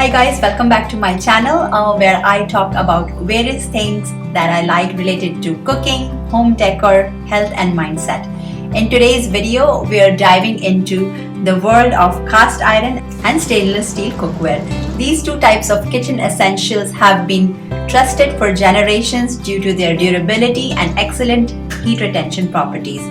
Hi guys, welcome back to my channel where I talk about various things that I like related to cooking, home decor, health and mindset. In today's video, we are diving into the world of cast iron and stainless steel cookware. These two types of kitchen essentials have been trusted for generations due to their durability and excellent heat retention properties.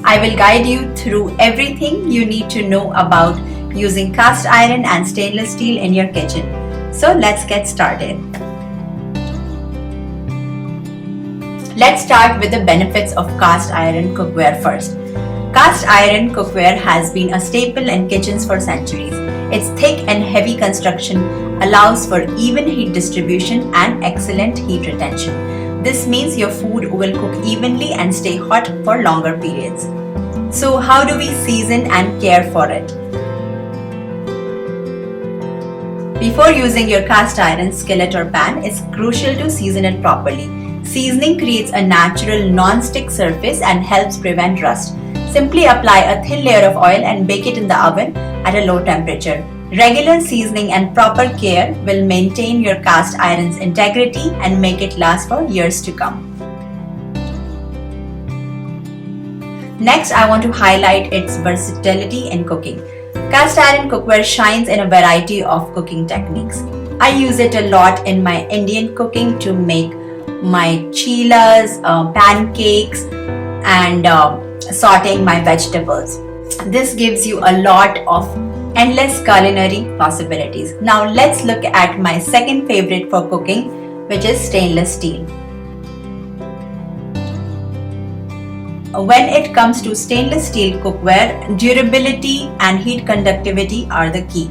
I will guide you through everything you need to know about using cast iron and stainless steel in your kitchen. So let's get started. Let's start with the benefits of cast iron cookware first. Cast iron cookware has been a staple in kitchens for centuries. Its thick and heavy construction allows for even heat distribution and excellent heat retention. This means your food will cook evenly and stay hot for longer periods. So how do we season and care for it? Before using your cast iron skillet or pan, it's crucial to season it properly. Seasoning creates a natural non-stick surface and helps prevent rust. Simply apply a thin layer of oil and bake it in the oven at a low temperature. Regular seasoning and proper care will maintain your cast iron's integrity and make it last for years to come. Next, I want to highlight its versatility in cooking. Cast iron cookware shines in a variety of cooking techniques. I use it a lot in my Indian cooking to make my chilas, pancakes and sauteing my vegetables. This gives you a lot of endless culinary possibilities. Now let's look at my second favorite for cooking, which is stainless steel. When it comes to stainless steel cookware, durability and heat conductivity are the key.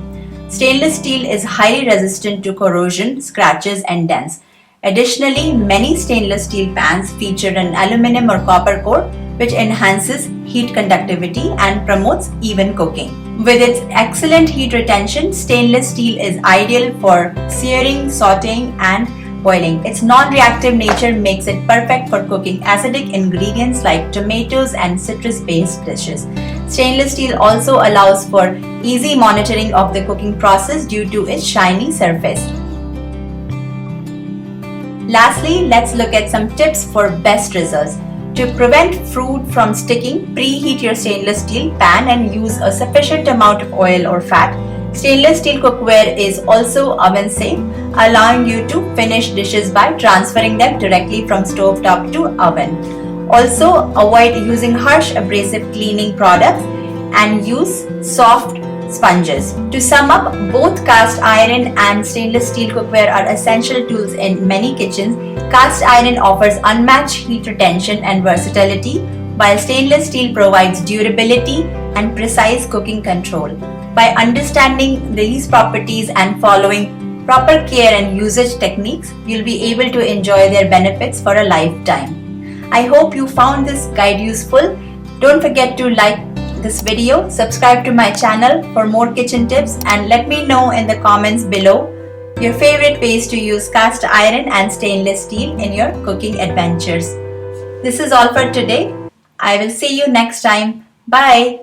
Stainless steel is highly resistant to corrosion, scratches and dents. Additionally, many stainless steel pans feature an aluminum or copper core which enhances heat conductivity and promotes even cooking. With its excellent heat retention, stainless steel is ideal for searing, sauteing and boiling. Its non-reactive nature makes it perfect for cooking acidic ingredients like tomatoes and citrus-based dishes. Stainless steel also allows for easy monitoring of the cooking process due to its shiny surface. Lastly, let's look at some tips for best results. To prevent food from sticking, preheat your stainless steel pan and use a sufficient amount of oil or fat. Stainless steel cookware is also oven safe, allowing you to finish dishes by transferring them directly from stovetop to oven. Also, avoid using harsh abrasive cleaning products and use soft sponges. To sum up, both cast iron and stainless steel cookware are essential tools in many kitchens. Cast iron offers unmatched heat retention and versatility, while stainless steel provides durability and precise cooking control. By understanding these properties and following proper care and usage techniques, you'll be able to enjoy their benefits for a lifetime. I hope you found this guide useful. Don't forget to like this video, subscribe to my channel for more kitchen tips, and let me know in the comments below your favorite ways to use cast iron and stainless steel in your cooking adventures. This is all for today. I will see you next time. Bye.